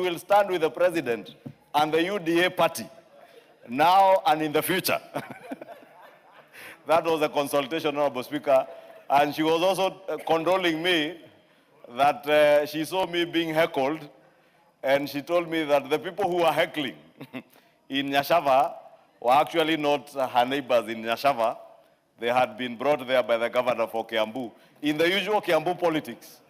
will stand with the president and the UDA party, now and in the future. That was a consultation, Honorable Speaker. And she was also condoling me that she saw me being heckled, and she told me that the people who were heckling in Nyashava were actually not her neighbors in Nyashava. They had been brought there by the governor for Kiambu, in the usual Kiambu politics,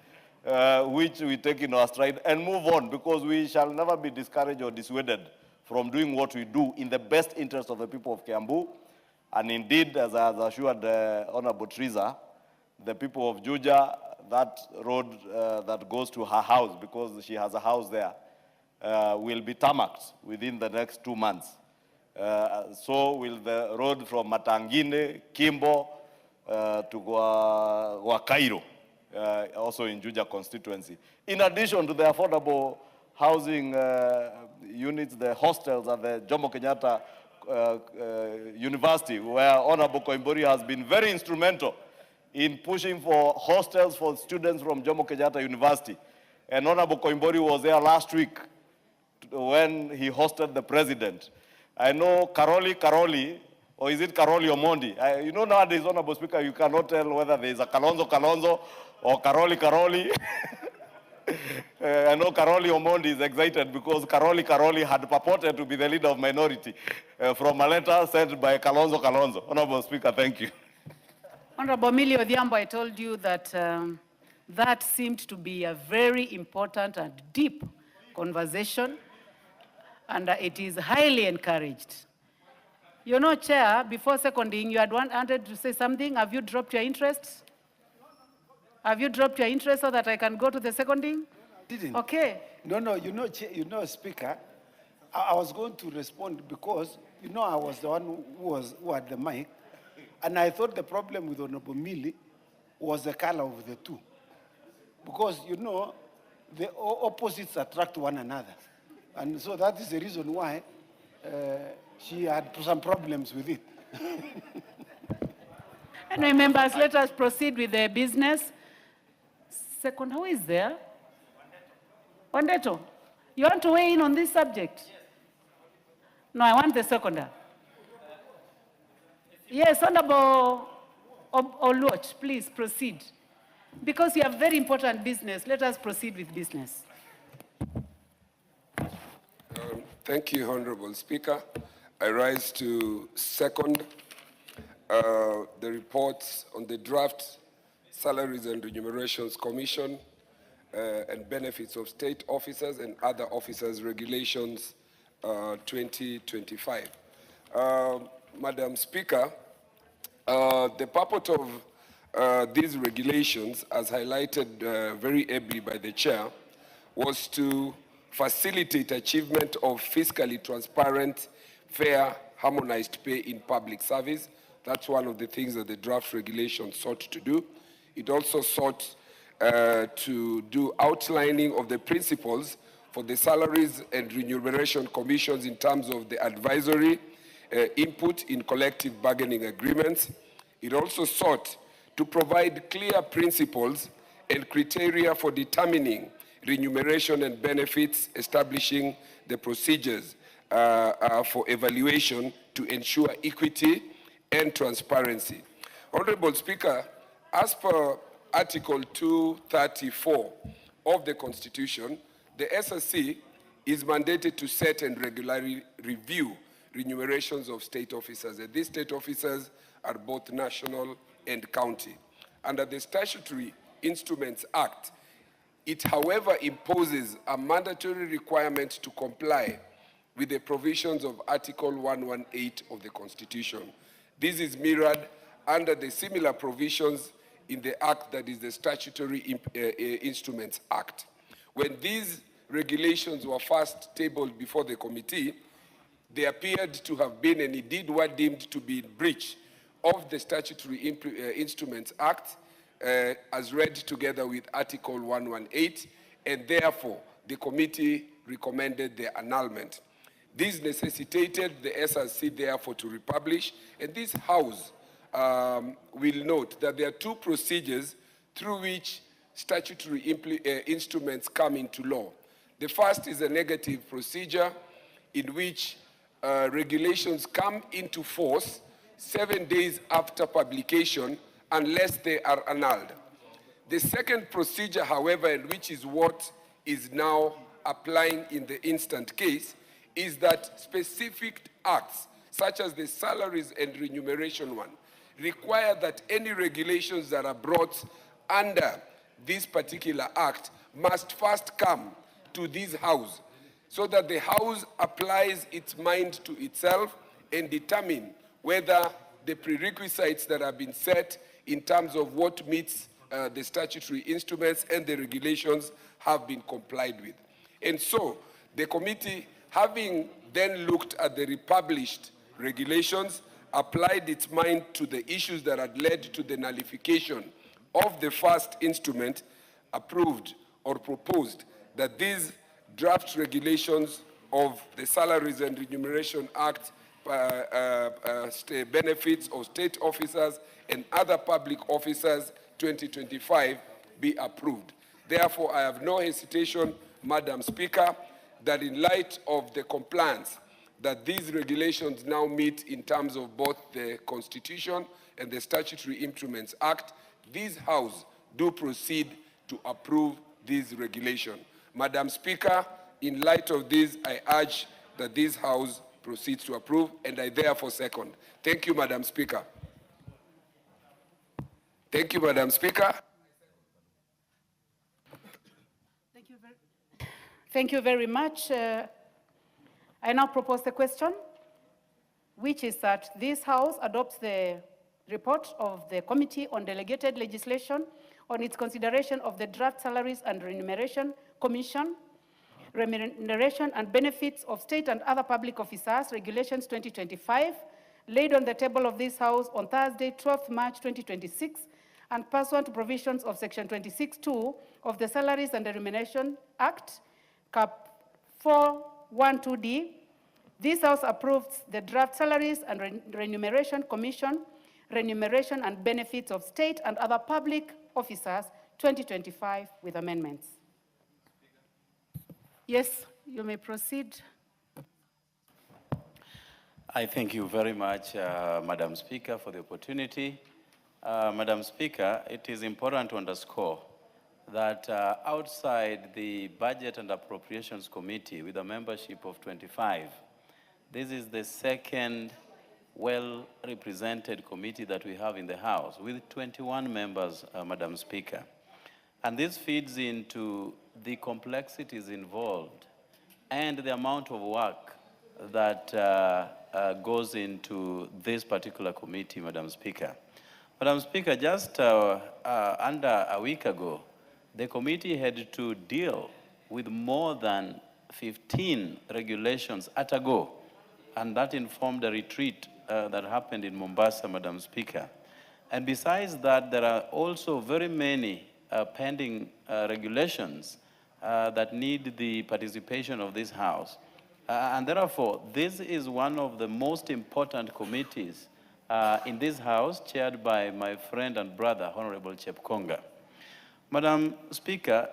which we take in our stride and move on, because we shall never be discouraged or dissuaded from doing what we do in the best interest of the people of Kiambu. And indeed, as I assured Honorable Teresa, the people of Juja, that road that goes to her house, because she has a house there, will be tarmacked within the next 2 months. So will the road from MATIANG'I, Kimbo, to Wakairo, also in Juja constituency. In addition to the affordable housing units, the hostels at the Jomo Kenyatta University, where Honorable Koimburi has been very instrumental in pushing for hostels for students from Jomo Kenyatta University. And Honorable Koimburi was there last week when he hosted the president. I know Karoli, or is it Karoli Omondi? You know, nowadays, Honorable Speaker, you cannot tell whether there is a Kalonzo or Karoli. I know Karoli Omondi is excited because Karoli had purported to be the leader of minority from a letter sent by Kalonzo. Honorable Speaker, thank you. Honorable Millie Odhiambo, I told you that that seemed to be a very important and deep conversation, and it is highly encouraged. You know, Chair, before seconding, you had wanted to say something. Have you dropped your interest? Have you dropped your interest so that I can go to the seconding? Didn't. Okay. No, you know, Speaker, I was going to respond because, you know, I was the one who had the mic, and I thought the problem with Honorable Millie was the color of the two. Because, you know, the opposites attract one another. And so that is the reason why she had some problems with it. Anyway, members, let us proceed with the business. Second, who is there? Wandeto, you want to weigh in on this subject? No, I want the seconder. Yes, Honorable Oluoch, please proceed. Because you have very important business, let us proceed with business. Thank you, Honorable Speaker. I rise to second the reports on the draft Salaries and Remunerations Commission and Benefits of State Officers and Other Officers Regulations 2025. Madam Speaker, the purport of these regulations, as highlighted very ably by the Chair, was to facilitate achievement of fiscally transparent, fair, harmonized pay in public service. That's one of the things that the draft regulation sought to do. It also sought to do outlining of the principles for the Salaries and Remuneration Commissions in terms of the advisory input in collective bargaining agreements. It also sought to provide clear principles and criteria for determining remuneration and benefits, establishing the procedures for evaluation to ensure equity and transparency. Honorable Speaker, as per Article 234 of the Constitution, the SSC is mandated to set and regularly review remunerations of state officers. And these state officers are both national and county. Under the Statutory Instruments Act, it, however, imposes a mandatory requirement to comply with the provisions of Article 118 of the Constitution. This is mirrored under the similar provisions in the Act that is the Statutory Instruments Act. When these regulations were first tabled before the committee, they appeared to have been, and indeed were deemed to be in breach of the Statutory Instruments Act, as read together with Article 118, and therefore the committee recommended their annulment. This necessitated the SRC therefore to republish, and this House will note that there are two procedures through which statutory instruments come into law. The first is a negative procedure in which regulations come into force 7 days after publication unless they are annulled. The second procedure, however, and which is what is now applying in the instant case, is that specific acts, such as the salaries and remuneration one, require that any regulations that are brought under this particular act must first come to this House, so that the House applies its mind to itself and determine whether the prerequisites that have been set in terms of what meets the statutory instruments and the regulations have been complied with. And so the committee, having then looked at the republished regulations, applied its mind to the issues that had led to the nullification of the first instrument, approved or proposed that these draft regulations of the Salaries and Remuneration Act, benefits of state officers and other public officers 2025 be approved. Therefore, I have no hesitation, Madam Speaker, that in light of the compliance that these regulations now meet in terms of both the Constitution and the Statutory Instruments Act, this House do proceed to approve these regulations. Madam Speaker, in light of this, I urge that this House proceeds to approve, and I therefore second. Thank you, Madam Speaker. Thank you, Madam Speaker. Thank you very much. I now propose the question, which is that this House adopts the report of the Committee on Delegated Legislation on its consideration of the Draft Salaries and Remuneration Commission, Remuneration and Benefits of State and Other Public Officers, Regulations 2025, laid on the table of this House on Thursday, 12th March 2026, and pursuant to provisions of Section 26(2) of the Salaries and the Remuneration Act, Cap 412D, this House approves the Draft Salaries and Remuneration Commission, Remuneration and Benefits of State and Other Public Officers 2025 with amendments. Yes, you may proceed. I thank you very much, Madam Speaker, for the opportunity. Madam Speaker, it is important to underscore that outside the Budget and Appropriations Committee with a membership of 25, this is the second well-represented committee that we have in the House with 21 members, Madam Speaker. And this feeds into the complexities involved and the amount of work that goes into this particular committee, Madam Speaker. Madam Speaker, just under a week ago, the committee had to deal with more than 15 regulations at a go, and that informed a retreat that happened in Mombasa, Madam Speaker. And besides that, there are also very many pending regulations that need the participation of this House. And therefore, this is one of the most important committees in this House, chaired by my friend and brother, Honorable Chepkonga. Madam Speaker,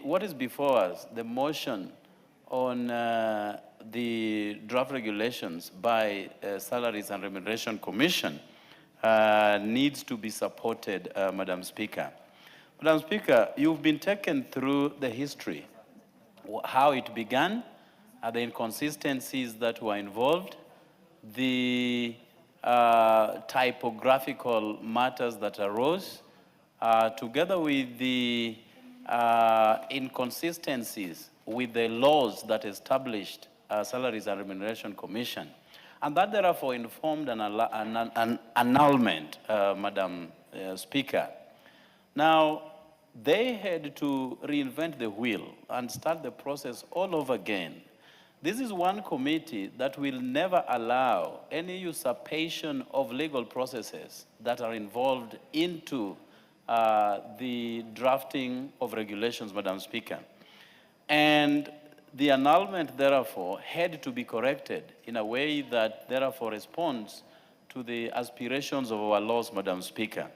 what is before us, the motion on the draft regulations by Salaries and Remuneration Commission needs to be supported, Madam Speaker. Madam Speaker, you've been taken through the history, how it began, the inconsistencies that were involved, the typographical matters that arose, together with the inconsistencies with the laws that established Salaries and Remuneration Commission. And that therefore informed an annulment, Madam Speaker. Now, they had to reinvent the wheel and start the process all over again. This is one committee that will never allow any usurpation of legal processes that are involved into the drafting of regulations, Madam Speaker. And the annulment, therefore, had to be corrected in a way that, therefore, responds to the aspirations of our laws, Madam Speaker.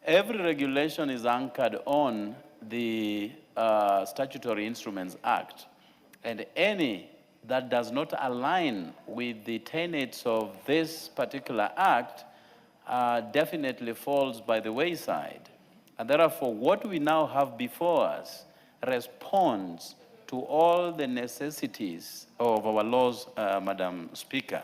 Every regulation is anchored on the Statutory Instruments Act, and any that does not align with the tenets of this particular act definitely falls by the wayside. And therefore, what we now have before us responds to all the necessities of our laws, Madam Speaker.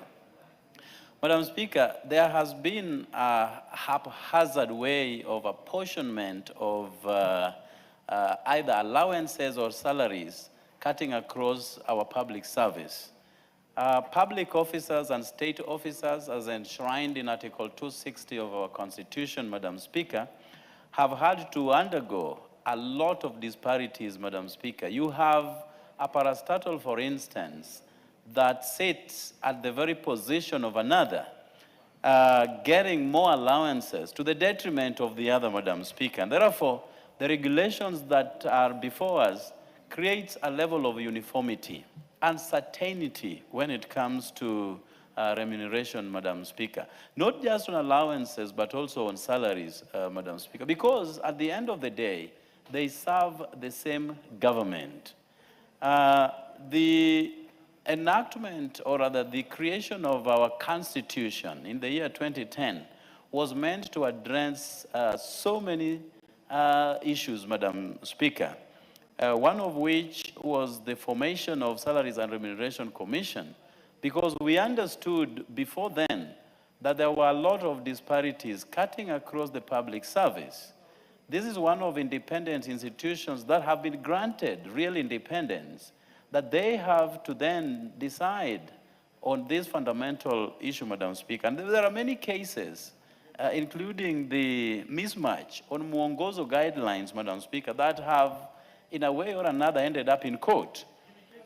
Madam Speaker, there has been a haphazard way of apportionment of either allowances or salaries cutting across our public service. Public officers and state officers, as enshrined in Article 260 of our Constitution, Madam Speaker, have had to undergo a lot of disparities, Madam Speaker. You have a parastatal, for instance, that sits at the very position of another, getting more allowances to the detriment of the other, Madam Speaker. And therefore, the regulations that are before us creates a level of uniformity and certainty when it comes to remuneration, Madam Speaker. Not just on allowances, but also on salaries, Madam Speaker, because at the end of the day, they serve the same government. The enactment, or rather the creation of our Constitution in the year 2010 was meant to address so many issues, Madam Speaker. One of which was the formation of Salaries and Remuneration Commission, because we understood before then that there were a lot of disparities cutting across the public service. This is one of independent institutions that have been granted real independence, that they have to then decide on this fundamental issue, Madam Speaker. And there are many cases, including the mismatch on Mwongozo guidelines, Madam Speaker, that have, in a way or another, ended up in court.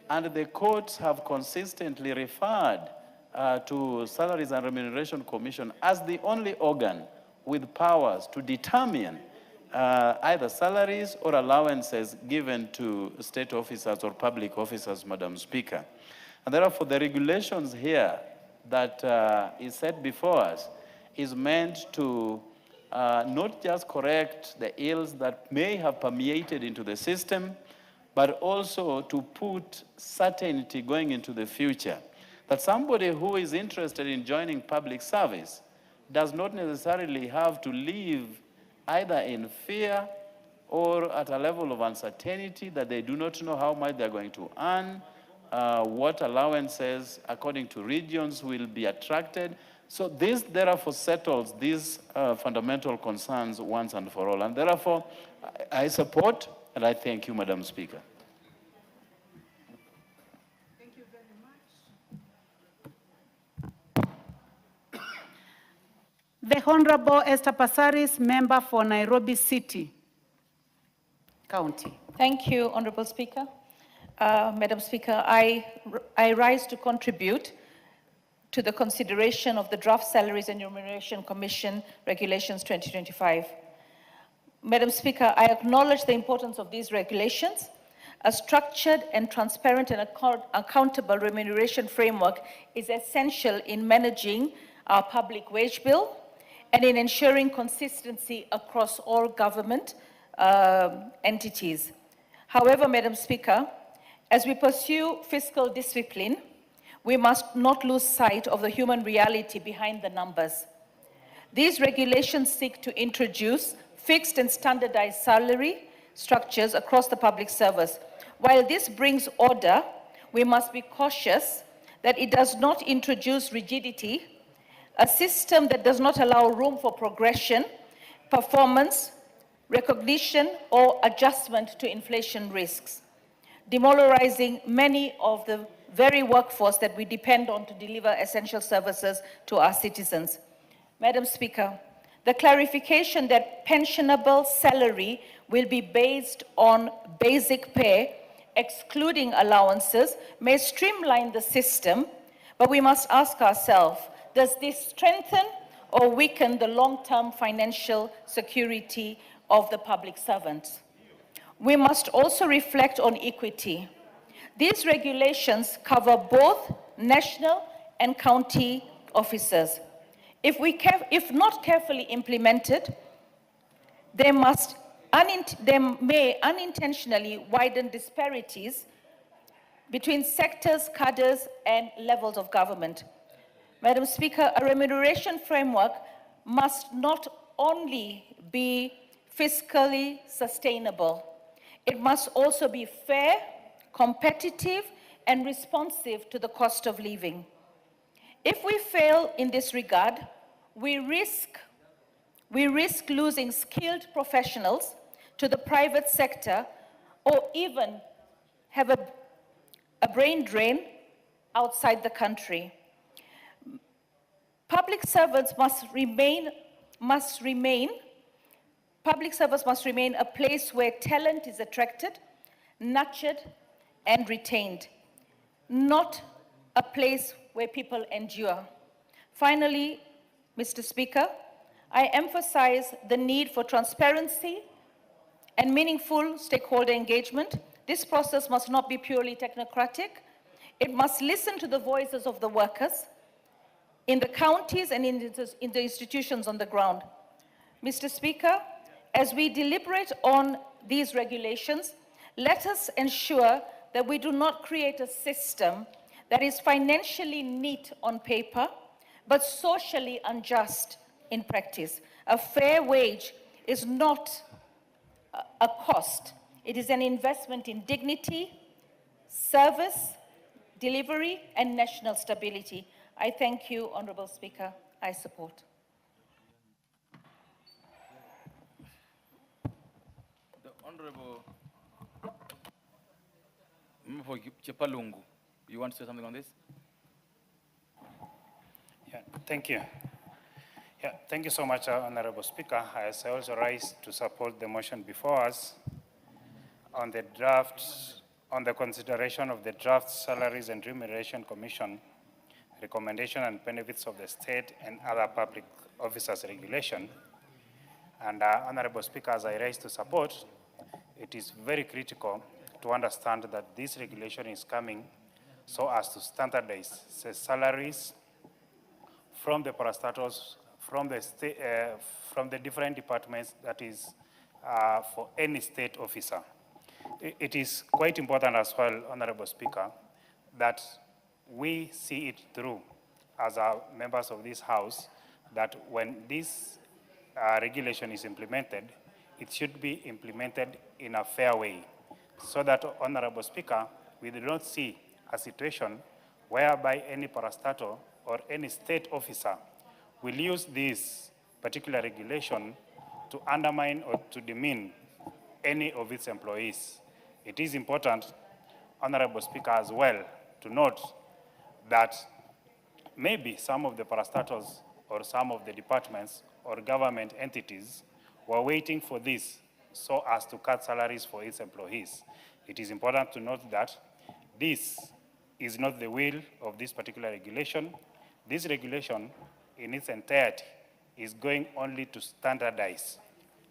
And the courts have consistently referred to Salaries and Remuneration Commission as the only organ with powers to determine either salaries or allowances given to state officers or public officers, Madam Speaker. And therefore, the regulations here that is set before us is meant to not just correct the ills that may have permeated into the system, but also to put certainty going into the future. That somebody who is interested in joining public service does not necessarily have to live either in fear or at a level of uncertainty that they do not know how much they're going to earn, what allowances according to regions will be attracted. So this therefore settles these fundamental concerns once and for all. And therefore, I support and I thank you, Madam Speaker. Thank you very much. The Honorable Esther Passaris, member for Nairobi City County. Thank you, Honorable Speaker. Madam Speaker, I rise to contribute to the consideration of the Draft Salaries and Remuneration Commission Regulations 2025. Madam Speaker, I acknowledge the importance of these regulations. A structured and transparent and accountable remuneration framework is essential in managing our public wage bill and in ensuring consistency across all government entities. However, Madam Speaker, as we pursue fiscal discipline, we must not lose sight of the human reality behind the numbers. These regulations seek to introduce fixed and standardized salary structures across the public service. While this brings order, we must be cautious that it does not introduce rigidity, a system that does not allow room for progression, performance, recognition, or adjustment to inflation risks, demoralizing many of the very workforce that we depend on to deliver essential services to our citizens. Madam Speaker, the clarification that pensionable salary will be based on basic pay, excluding allowances, may streamline the system, but we must ask ourselves, does this strengthen or weaken the long-term financial security of the public servants? We must also reflect on equity. These regulations cover both national and county officers. If not carefully implemented, they must they may unintentionally widen disparities between sectors, cadres, and levels of government. Madam Speaker, a remuneration framework must not only be fiscally sustainable, it must also be fair, competitive, and responsive to the cost of living. If we fail in this regard, we risk losing skilled professionals to the private sector, or even have a brain drain outside the country. Public servants must remain a place where talent is attracted, nurtured, and retained, not a place where people endure. Finally, Mr. Speaker, I emphasize the need for transparency and meaningful stakeholder engagement. This process must not be purely technocratic. It must listen to the voices of the workers in the counties and in the institutions on the ground. Mr. Speaker, as we deliberate on these regulations, let us ensure that we do not create a system that is financially neat on paper, but socially unjust in practice. A fair wage is not a cost. It is an investment in dignity, service, delivery, and national stability. I thank you, Honorable Speaker. I support. The Honorable Chepalungu, you want to say something on this? Yeah, thank you. Yeah, thank you so much, Honorable Speaker. I also rise to support the motion before us on the draft, on the consideration of the draft Salaries and Remuneration Commission recommendation and benefits of the state and other public officers regulation. And Honorable Speaker, as I rise to support, it is very critical to understand that this regulation is coming so as to standardize the salaries from the parastatals, from the different departments, that is for any state officer. It is quite important as well, Honorable Speaker, that we see it through as our members of this House, that when this regulation is implemented, it should be implemented in a fair way, so that, Honorable Speaker, we do not see a situation whereby any parastatal or any state officer will use this particular regulation to undermine or to demean any of its employees. It is important, Honorable Speaker, as well, to note that maybe some of the parastatals or some of the departments or government entities were waiting for this so as to cut salaries for its employees. It is important to note that this is not the will of this particular regulation. This regulation in its entirety is going only to standardize,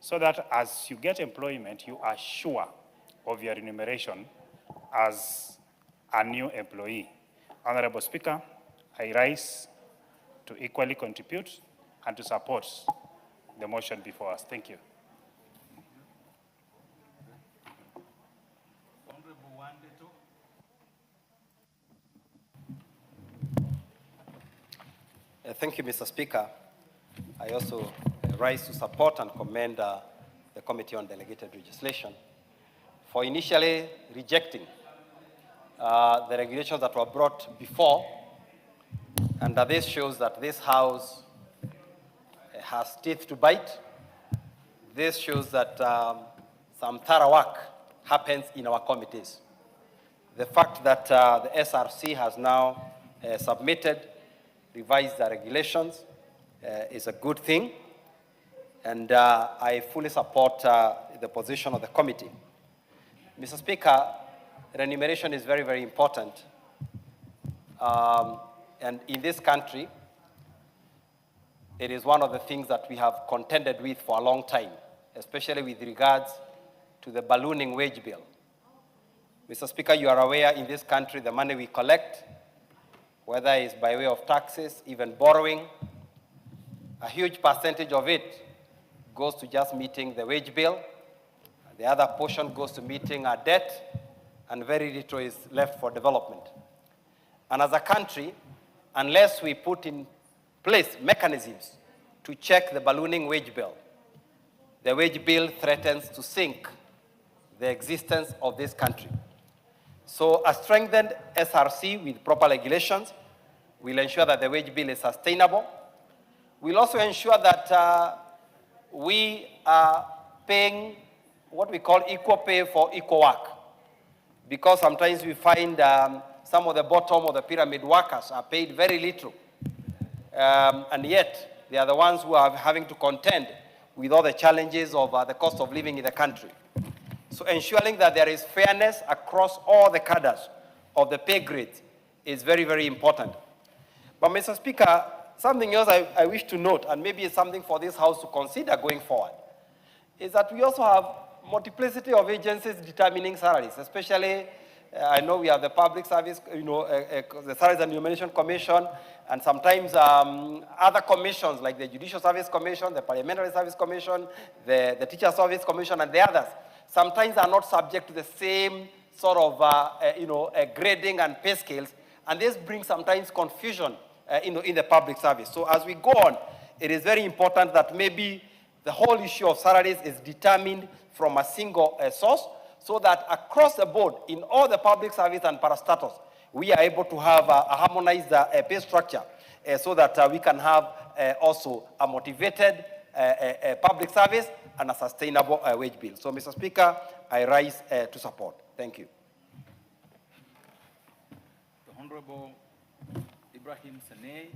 so that as you get employment, you are sure of your remuneration as a new employee. Honorable Speaker, I rise to equally contribute and to support the motion before us. Thank you. Thank you, Mr. Speaker. I also rise to support and commend the Committee on Delegated Legislation for initially rejecting the regulations that were brought before, and this shows that this House has teeth to bite. This shows that some thorough work happens in our committees. The fact that the SRC has now revised the regulations is a good thing, and I fully support the position of the committee. Mr. Speaker, remuneration is very, very important. And in this country, it is one of the things that we have contended with for a long time, especially with regards to the ballooning wage bill. Mr. Speaker, you are aware in this country the money we collect, whether it's by way of taxes, even borrowing, a huge percentage of it goes to just meeting the wage bill The other portion goes to meeting our debt, and very little is left for development. And as a country, unless we put in place mechanisms to check the ballooning wage bill, the wage bill threatens to sink the existence of this country. So a strengthened SRC with proper regulations will ensure that the wage bill is sustainable. We'll also ensure that we are paying what we call equal pay for equal work. Because sometimes we find some of the bottom of the pyramid workers are paid very little. And yet, they are the ones who are having to contend with all the challenges of the cost of living in the country. So ensuring that there is fairness across all the cadres of the pay grades is very, very important. But Mr. Speaker, something else I wish to note, and maybe it's something for this House to consider going forward, is that we also have multiplicity of agencies determining salaries, especially I know we have the Public Service, the Salaries and Remuneration Commission, and sometimes other commissions like the Judicial Service Commission, the Parliamentary Service Commission, the Teacher Service Commission, and the others, sometimes are not subject to the same sort of grading and pay scales, and this brings sometimes confusion in the public service. So as we go on, it is very important that maybe the whole issue of salaries is determined from a single source, so that across the board, in all the public service and parastatus, we are able to have a harmonized pay structure so that we can have also a motivated public service and a sustainable wage bill. So, Mr. Speaker, I rise to support. Thank you. The Honorable Ibrahim Sanei.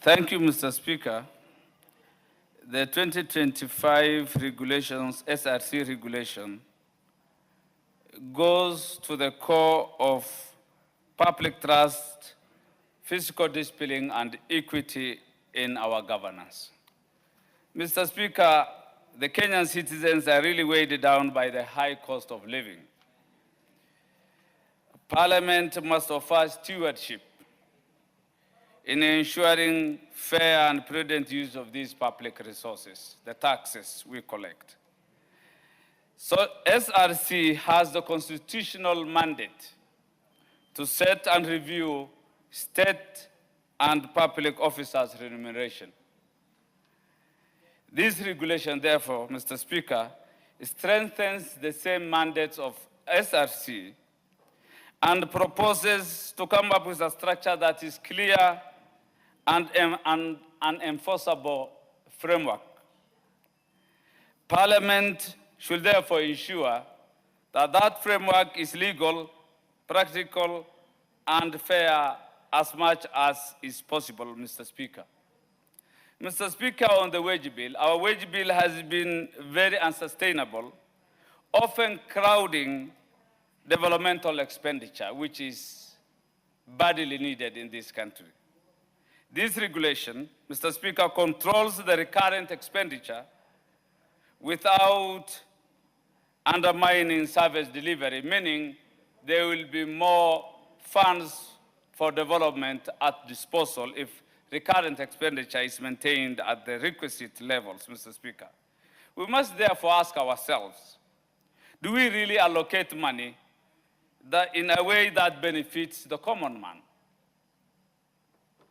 Thank you, Mr. Speaker. The 2025 regulations, SRC regulation, goes to the core of public trust, fiscal discipline, and equity in our governance. Mr. Speaker, the Kenyan citizens are really weighed down by the high cost of living. Parliament must offer stewardship in ensuring fair and prudent use of these public resources, the taxes we collect. So SRC has the constitutional mandate to set and review state and public officers' remuneration. This regulation, therefore, Mr. Speaker, strengthens the same mandates of SRC and proposes to come up with a structure that is clear and an enforceable framework. Parliament should therefore ensure that that framework is legal, practical, and fair as much as is possible, Mr. Speaker. Mr. Speaker, on the wage bill, our wage bill has been very unsustainable, often crowding developmental expenditure, which is badly needed in this country. This regulation, Mr. Speaker, controls the recurrent expenditure without undermining service delivery, meaning there will be more funds for development at disposal if recurrent expenditure is maintained at the requisite levels, Mr. Speaker. We must therefore ask ourselves, do we really allocate money in a way that benefits the common man?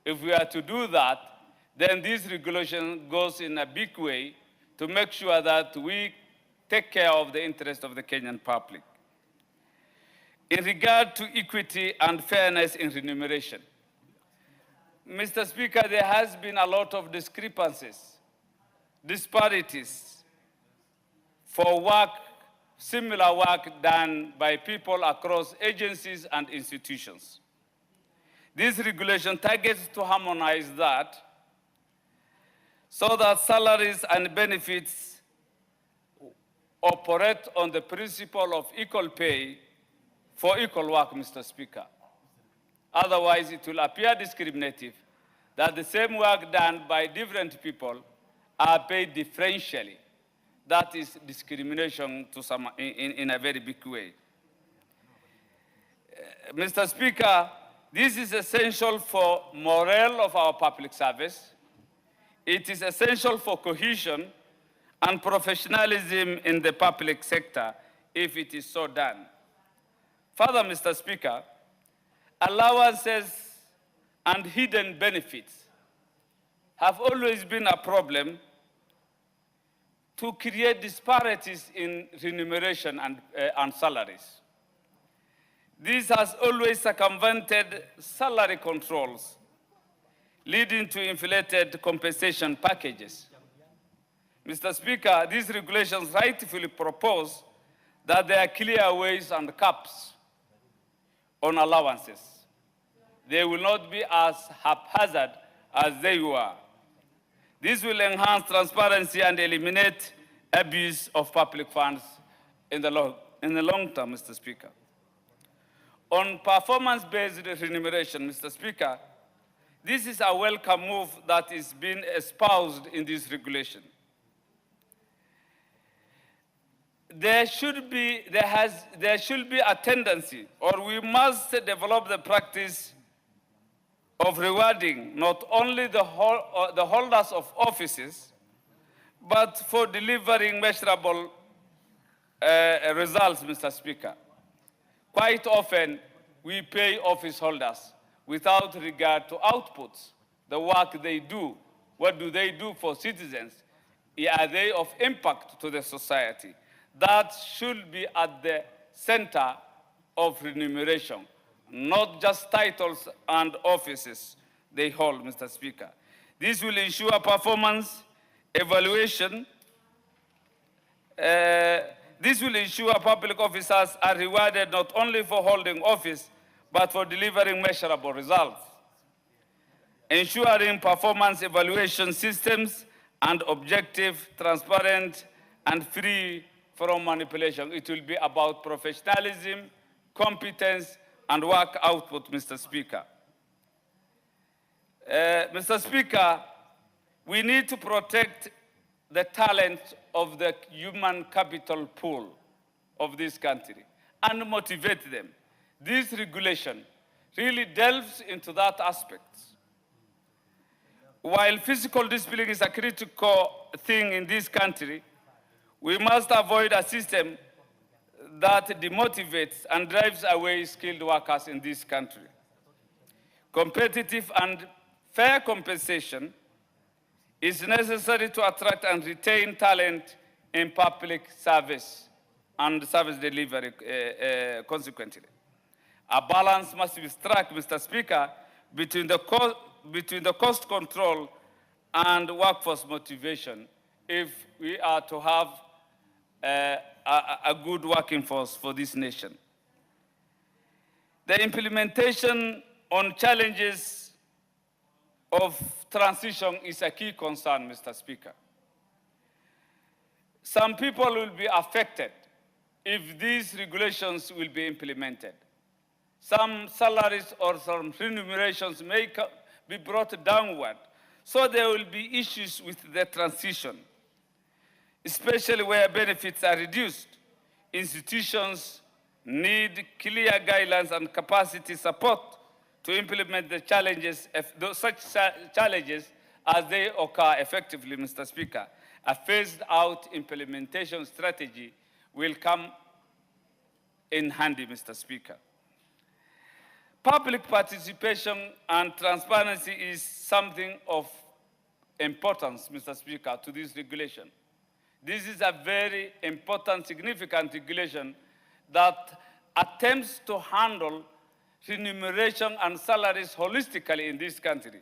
If we are to do that, then this regulation goes in a big way to make sure that we take care of the interest of the Kenyan public. In regard to equity and fairness in remuneration, Mr. Speaker, there has been a lot of discrepancies, disparities for work, similar work done by people across agencies and institutions. This regulation targets to harmonize that so that salaries and benefits operate on the principle of equal pay for equal work, Mr. Speaker. Otherwise, it will appear discriminative that the same work done by different people are paid differentially. That is discrimination to some, in a very big way. Mr. Speaker, this is essential for morale of our public service. It is essential for cohesion and professionalism in the public sector if it is so done. Further, Mr. Speaker, allowances and hidden benefits have always been a problem to create disparities in remuneration and salaries. This has always circumvented salary controls, leading to inflated compensation packages. Mr. Speaker, these regulations rightfully propose that there are clear ways and caps on allowances. They will not be as haphazard as they were. This will enhance transparency and eliminate abuse of public funds in the long term, Mr. Speaker. On performance-based remuneration, Mr. Speaker, this is a welcome move that is being espoused in this regulation. There should be a tendency, or we must develop the practice of rewarding not only the holders of offices, but for delivering measurable results, Mr. Speaker. Quite often, we pay office holders without regard to outputs, the work they do. What do they do for citizens? Are they of impact to the society? That should be at the center of remuneration, not just titles and offices they hold, Mr. Speaker. This will ensure performance evaluation. This will ensure public officers are rewarded not only for holding office, but for delivering measurable results. Ensuring performance evaluation systems and objective, transparent, and free from manipulation. It will be about professionalism, competence, and work output, Mr. Speaker. Mr. Speaker, we need to protect the talent of the human capital pool of this country and motivate them. This regulation really delves into that aspect. While physical discipline is a critical thing in this country, we must avoid a system that demotivates and drives away skilled workers in this country. Competitive and fair compensation is necessary to attract and retain talent in public service and service delivery consequently. A balance must be struck, Mr. Speaker, between the cost control and workforce motivation if we are to have a good working force for this nation. The implementation on challenges of transition is a key concern, Mr. Speaker. Some people will be affected if these regulations will be implemented. Some salaries or some remunerations may be brought downward, so there will be issues with the transition, especially where benefits are reduced. Institutions need clear guidelines and capacity support to implement the challenges, such challenges as they occur effectively, Mr. Speaker. A phased-out implementation strategy will come in handy, Mr. Speaker. Public participation and transparency is something of importance, Mr. Speaker, to this regulation. This is a very important, significant regulation that attempts to handle remuneration and salaries holistically in this country.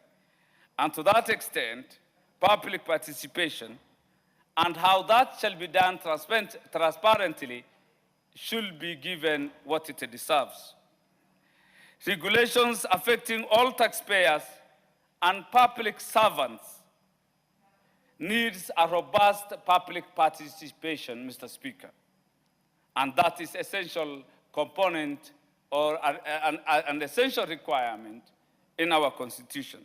And to that extent, public participation and how that shall be done transparently should be given what it deserves. Regulations affecting all taxpayers and public servants needs a robust public participation, Mr. Speaker. And that is essential component or an essential requirement in our Constitution.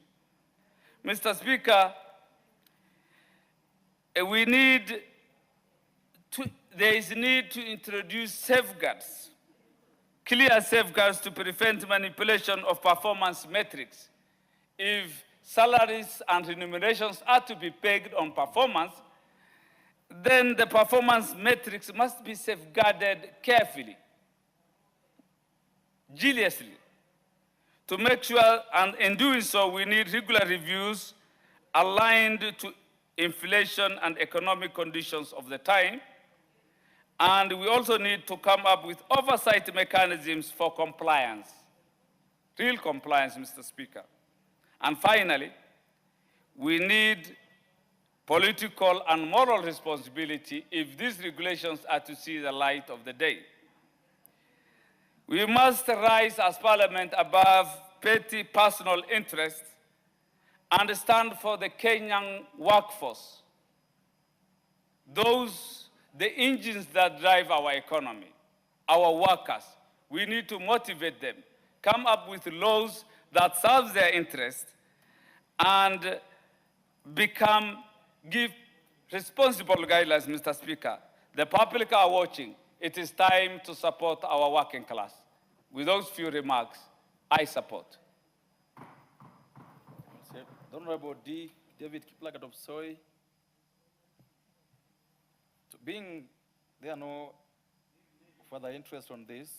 Mr. Speaker, there is need to introduce safeguards, clear safeguards to prevent manipulation of performance metrics. If salaries and remunerations are to be pegged on performance, then the performance metrics must be safeguarded carefully, jealously, to make sure, and in doing so, we need regular reviews aligned to inflation and economic conditions of the time. And we also need to come up with oversight mechanisms for compliance, real compliance, Mr. Speaker. And finally, we need political and moral responsibility if these regulations are to see the light of the day. We must rise as Parliament above petty personal interests and stand for the Kenyan workforce, the engines that drive our economy, our workers. We need to motivate them, come up with laws that serve their interests, and give responsible guidelines, Mr. Speaker. The public are watching. It is time to support our working class. With those few remarks, I support. The Honorable David Kiplagat of Soy. Being there are no further interest on this,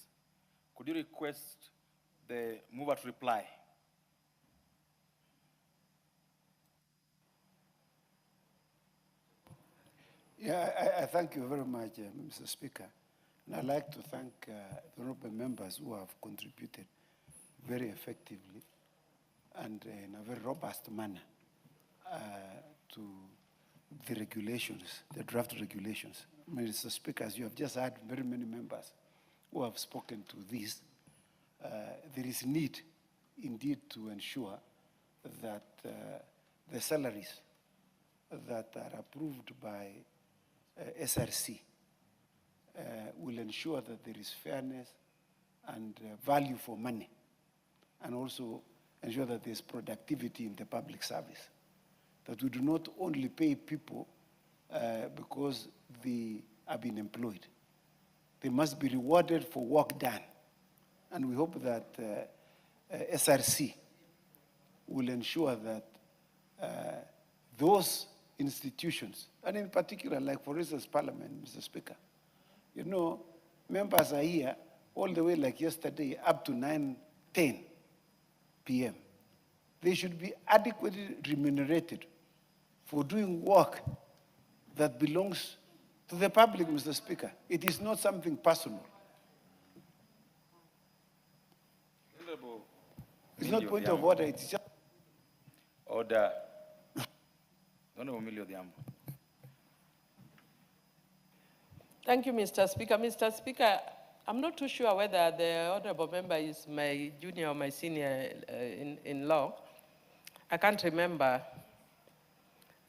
could you request the mover to reply? Yeah, I thank you very much, Mr. Speaker. And I'd like to thank the honorable members who have contributed very effectively and in a very robust manner to the regulations, the draft regulations. Mr. Speaker, as you have just heard very many members who have spoken to this, there is need indeed to ensure that the salaries that are approved by SRC will ensure that there is fairness and value for money, and also ensure that there's productivity in the public service. That we do not only pay people because they have been employed. They must be rewarded for work done. And we hope that SRC will ensure that those institutions, and in particular, like for instance, Parliament, Mr. Speaker, you know, members are here all the way like yesterday up to 9:10 p.m. They should be adequately remunerated for doing work that belongs to the public, Mr. Speaker. It is not something personal. It's not point of order, it's just... Order. Honorable Emilio Diambo. Thank you, Mr. Speaker. Mr. Speaker, I'm not too sure whether the honorable member is my junior or my senior in law. I can't remember,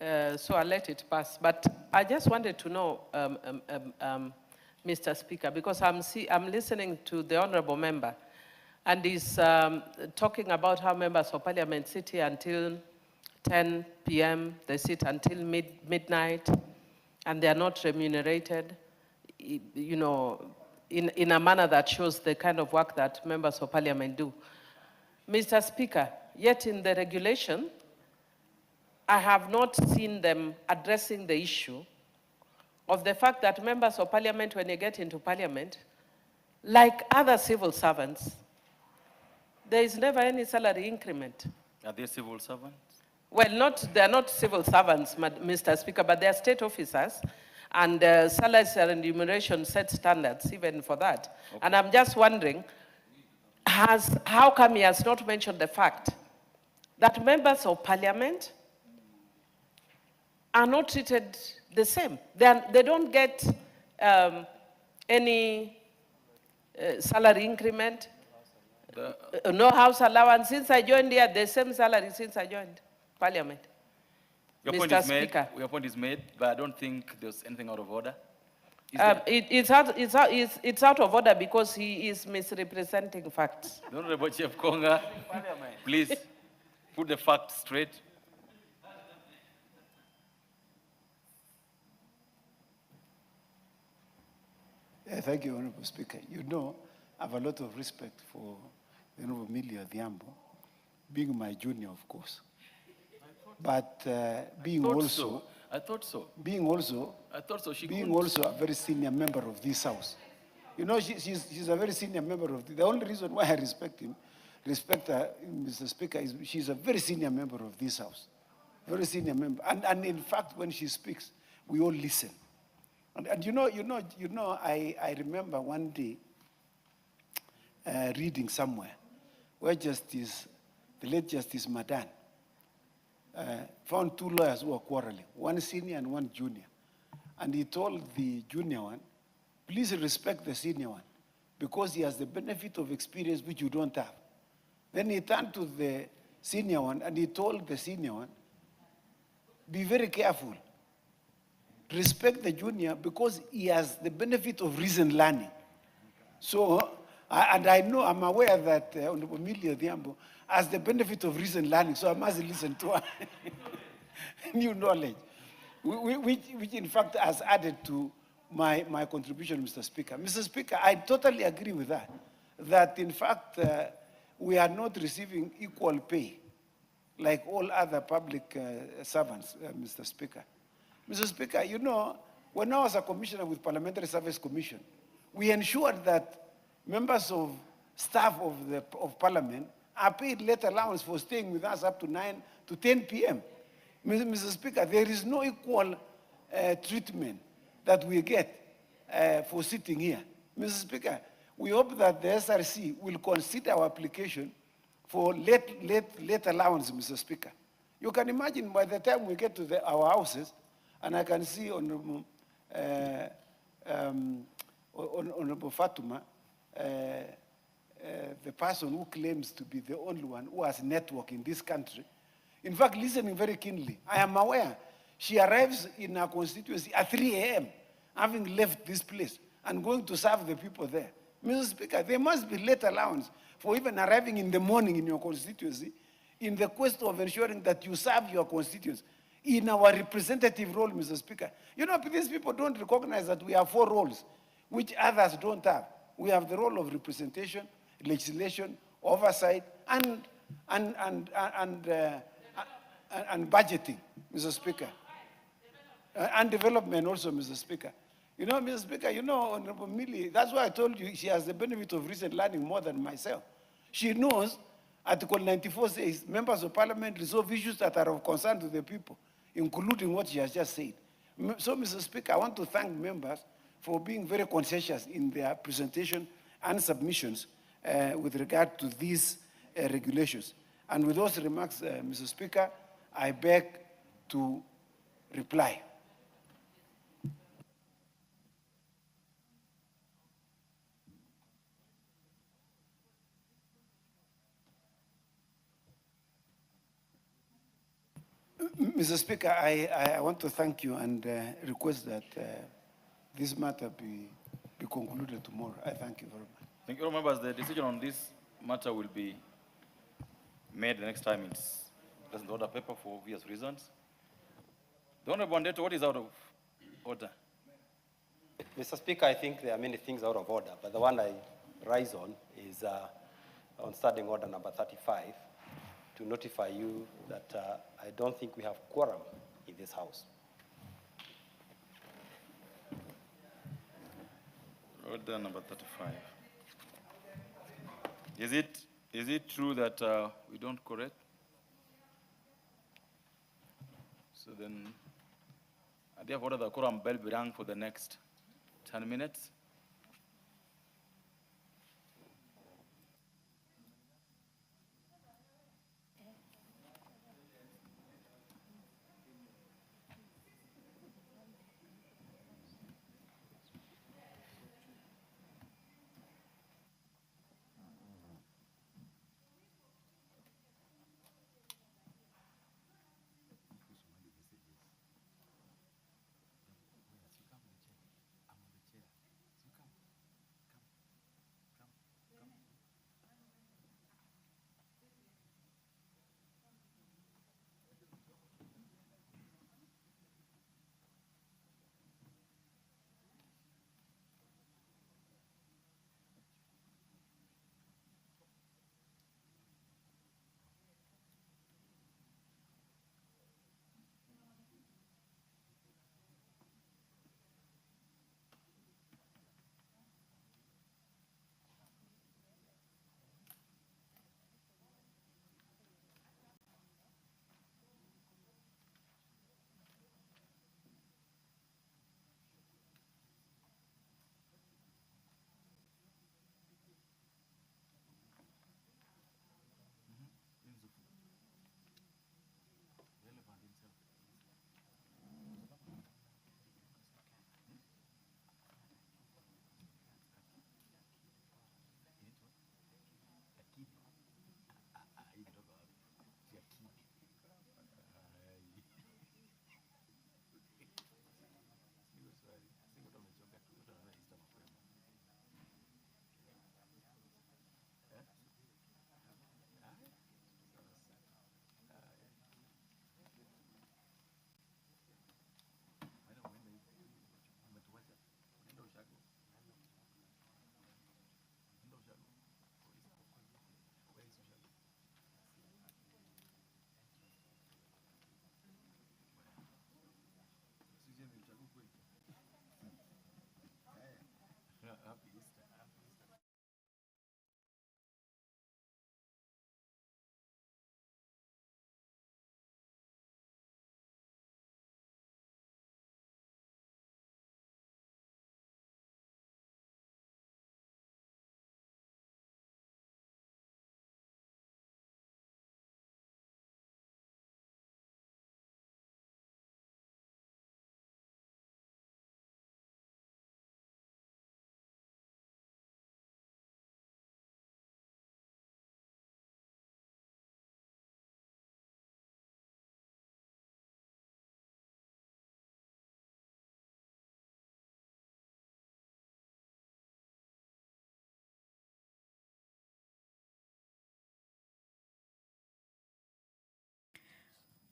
so I'll let it pass. But I just wanted to know, Mr. Speaker, because I'm listening to the honorable member, and he's talking about how members of parliament sit here until 10 p.m., they sit until midnight, and they are not remunerated, you know, in a manner that shows the kind of work that members of parliament do. Mr. Speaker, yet in the regulation, I have not seen them addressing the issue of the fact that members of parliament, when they get into parliament, like other civil servants, there is never any salary increment. Are they civil servants? Well, they're not civil servants, Mr. Speaker, but they're state officers, and salaries and remuneration set standards even for that. Okay. And I'm just wondering, how come he has not mentioned the fact that members of parliament are not treated the same? They don't get any salary increment, no house allowance. Since I joined here, the same salary since I joined parliament. Your point is made. Your point is made, but I don't think there's anything out of order. It's out of order because he is misrepresenting facts. The Honorable Chief Konga, please put the facts straight. Thank you, Honorable Speaker. You know, I have a lot of respect for the Honorable Emilio Diambo, being my junior, of course. But being also I thought so. being also I thought so. She being couldn't. also a very senior member of this house. You know, she's a very senior member of the only reason why I respect her, Mr. Speaker, is she's a very senior member of this house. Very senior member. And in fact, when she speaks, we all listen. And I remember one day reading somewhere where the late Justice Madan found two lawyers who were quarreling, one senior and one junior. And he told the junior one, please respect the senior one because he has the benefit of experience which you don't have. Then he turned to the senior one and he told the senior one, be very careful. Respect the junior because he has the benefit of recent learning. So, and I'm aware that Honorable Millie Odhiambo has the benefit of recent learning, so I must listen to her. New knowledge, which in fact has added to my contribution, Mr. Speaker. Mr. Speaker, I totally agree with that in fact we are not receiving equal pay like all other public servants, Mr. Speaker. Mr. Speaker, you know, when I was a commissioner with Parliamentary Service Commission, we ensured that members of staff of Parliament are paid late allowance for staying with us up to 9 to 10 p.m. Mr. Speaker, there is no equal treatment that we get for sitting here. Mr. Speaker, we hope that the SRC will consider our application for late allowance, Mr. Speaker. You can imagine by the time we get to our houses, and I can see Honorable Fatuma, the person who claims to be the only one who has network in this country, in fact, listening very keenly. I am aware she arrives in her constituency at 3 a.m., having left this place and going to serve the people there. Mr. Speaker, there must be late allowance for even arriving in the morning in your constituency in the quest of ensuring that you serve your constituents in our representative role, Mr. Speaker. You know, these people don't recognize that we have 4 roles, which others don't have. We have the role of representation, legislation, oversight, and budgeting, Mr. Speaker. And development also, Mr. Speaker. You know, Mr. Speaker, you know, Honorable Millie, that's why I told you she has the benefit of recent learning more than myself. She knows Article 94 says members of Parliament resolve issues that are of concern to the people, including what she has just said. So, Mr. Speaker, I want to thank members for being very conscientious in their presentation and submissions with regard to these regulations. And with those remarks, Mr. Speaker, I beg to reply. Mr. Speaker, I want to thank you and request that this matter be concluded tomorrow. I thank you very much. Thank you, members. The decision on this matter will be made the next time it doesn't order paper for obvious reasons. The Honorable Ndeto, what is out of order? Mr. Speaker, I think there are many things out of order, but the one I rise on is on Standing Order number 35, to notify you that I don't think we have quorum in this House. Order number 35. Is it true that we don't correct? So then, I have ordered the quorum bell be rung for the next 10 minutes.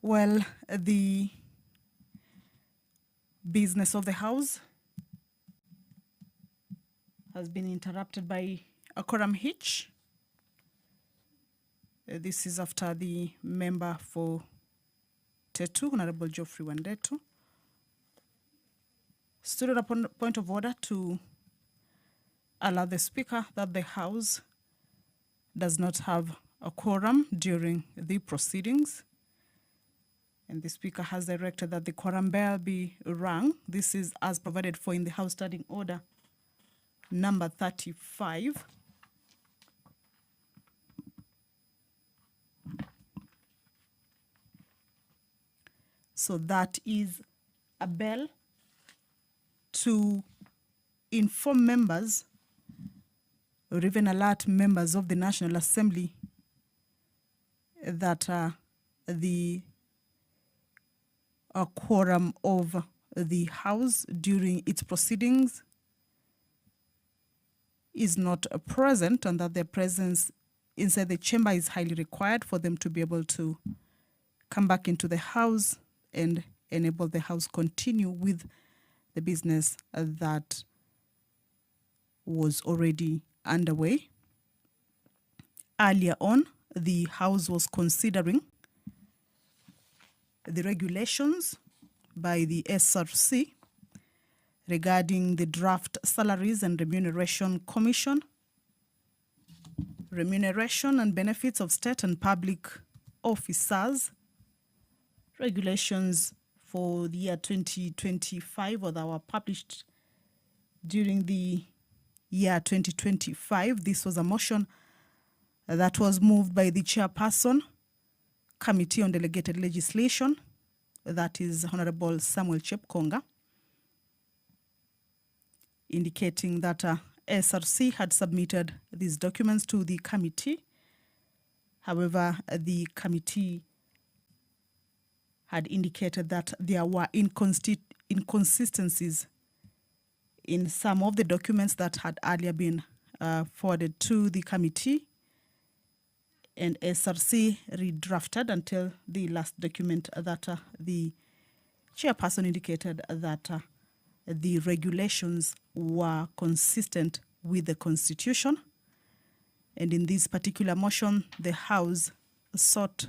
Well, the business of the House has been interrupted by a quorum hitch. This is after the member for Tetu, Honorable Geoffrey Wandetu, stood at a point of order to allow the Speaker that the House does not have a quorum during the proceedings. And the Speaker has directed that the quorum bell be rung. This is as provided for in the House Standing Order number 35. So that is a bell to inform members or even alert members of the National Assembly that the quorum of the House during its proceedings is not present, and that their presence inside the chamber is highly required for them to be able to come back into the House and enable the House continue with the business that was already underway. Earlier on, the House was considering the regulations by the SRC regarding the Draft Salaries and Remuneration Commission, remuneration and benefits of state and public officers, regulations for the year 2025 that were published during the year 2025. This was a motion that was moved by the chairperson, Committee on Delegated Legislation, that is Honorable Samuel Chepkonga, indicating that SRC had submitted these documents to the committee. However, the committee had indicated that there were inconsistencies in some of the documents that had earlier been forwarded to the committee, and SRC redrafted until the last document that the chairperson indicated that the regulations were consistent with the Constitution. And in this particular motion, the House sought,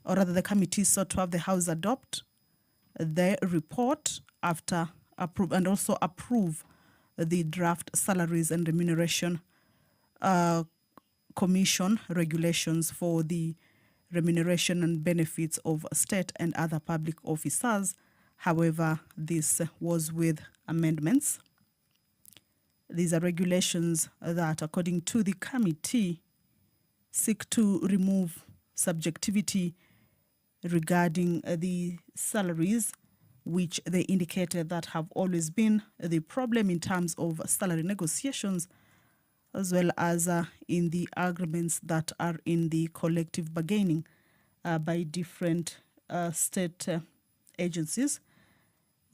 or rather the committee sought to have the House adopt the report after approve and also approve the draft salaries and remuneration commission regulations for the remuneration and benefits of state and other public officers. However, this was with amendments. These are regulations that, according to the committee, seek to remove subjectivity regarding the salaries, which they indicated that have always been the problem in terms of salary negotiations, as well as in the agreements that are in the collective bargaining by different state agencies,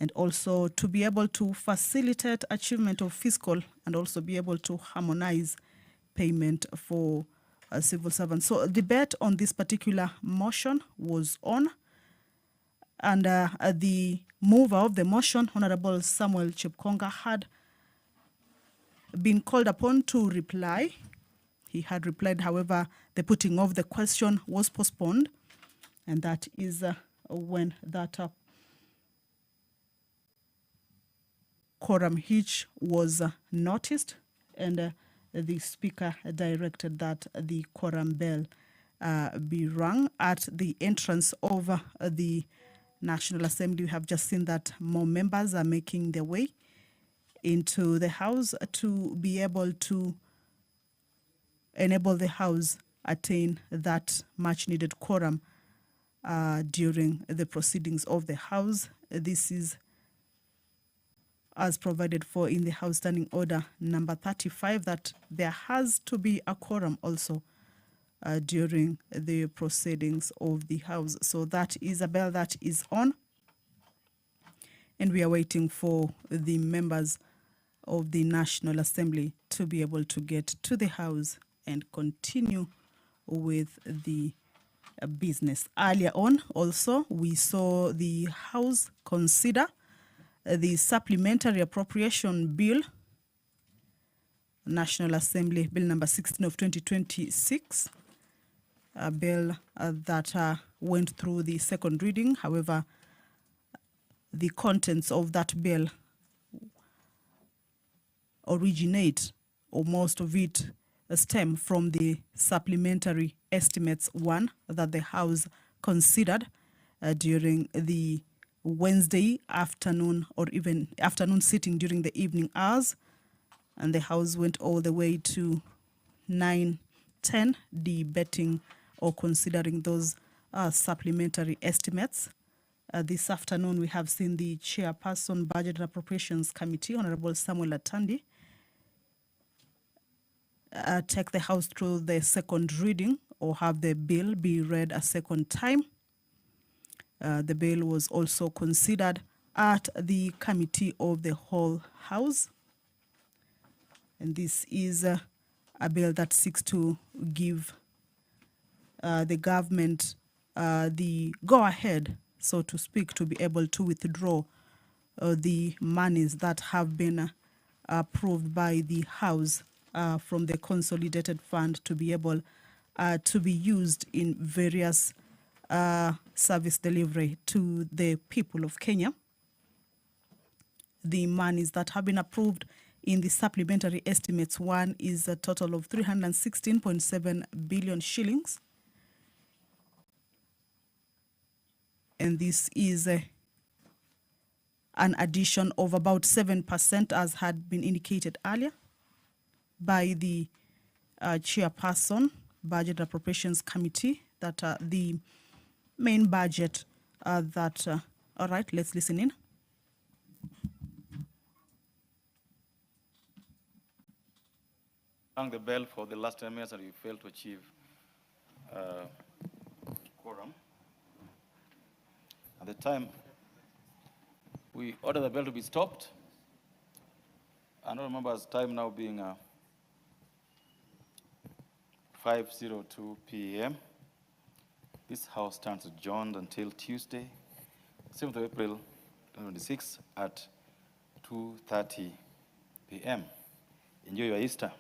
and also to be able to facilitate achievement of fiscal and also be able to harmonize payment for civil servants. So a debate on this particular motion was on, and the mover of the motion, Honorable Samuel Chepkonga, had been called upon to reply. He had replied, however, the putting of the question was postponed, and that is when that quorum hitch was noticed, and the Speaker directed that the quorum bell be rung at the entrance of the National Assembly. We have just seen that more members are making their way into the House to be able to enable the House attain that much needed quorum during the proceedings of the House. This is as provided for in the House Standing Order number 35, that there has to be a quorum also during the proceedings of the House. So that is a bell that is on, and we are waiting for the members of the National Assembly to be able to get to the House and continue with the business. Earlier on, also, we saw the House consider the Supplementary Appropriation Bill, National Assembly Bill number 16 of 2026, a bill that went through the second reading. However, the contents of that bill originate, or most of it stem from the Supplementary Estimates 1 that the House considered during the Wednesday afternoon, or even afternoon sitting during the evening hours. And the House went all the way to 9:10, debating or considering those supplementary estimates. This afternoon, we have seen the Chairperson, Budget and Appropriations Committee, Honorable Samuel Atandi, take the House through the second reading, or have the bill be read a second time. The bill was also considered at the Committee of the Whole House. And this is a bill that seeks to give the government the go-ahead, so to speak, to be able to withdraw the monies that have been approved by the House from the Consolidated Fund to be able to be used in various service delivery to the people of Kenya. The monies that have been approved in the Supplementary Estimates 1 is a total of 316.7 billion shillings. And this is an addition of about 7%, as had been indicated earlier by the Chairperson, Budget and Appropriations Committee, that the main budget all right, let's listen in. Rang the bell for the last 10 minutes and we failed to achieve quorum. At the time, we ordered the bell to be stopped. I don't remember the time now being 5:02 p.m. This House stands adjourned until Tuesday, 7th of April 2026 at 2:30 p.m. Enjoy your Easter.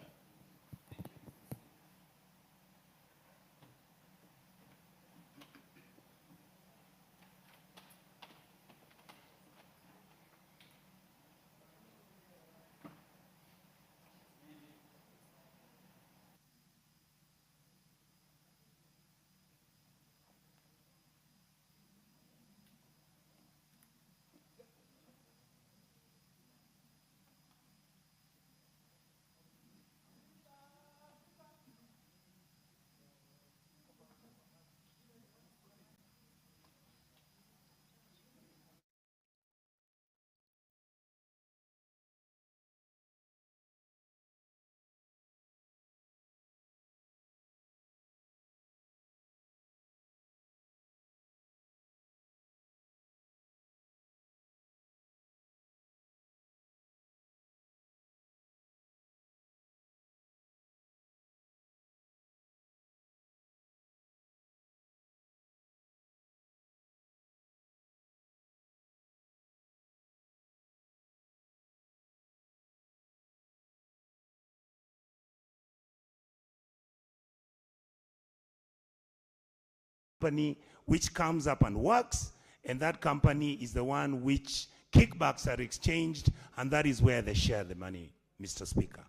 Company which comes up and works, and that company is the one which kickbacks are exchanged, and that is where they share the money, Mr. Speaker.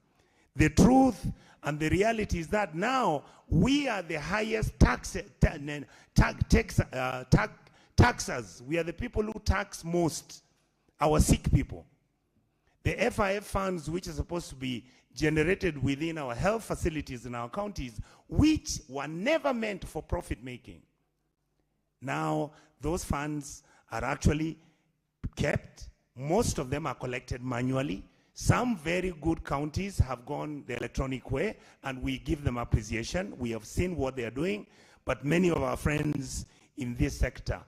The truth and the reality is that now we are the highest taxers. We are the people who tax most our sick people. The FIF funds, which are supposed to be generated within our health facilities in our counties, which were never meant for profit making. Now, those funds are actually kept. Most of them are collected manually. Some very good counties have gone the electronic way, and we give them appreciation. We have seen what they are doing, but many of our friends in this sector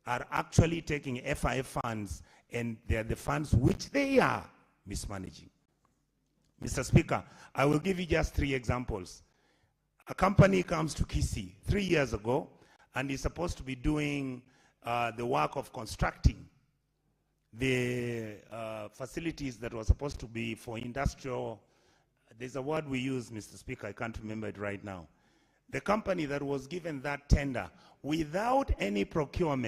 are actually taking FIF funds, and they are the funds which they are mismanaging. Mr. Speaker, I will give you just 3 examples. A company comes to Kisii 3 years ago, and is supposed to be doing the work of constructing the facilities that were supposed to be for industrial. There's a word we use, Mr. Speaker, I can't remember it right now. The company that was given that tender without any procurement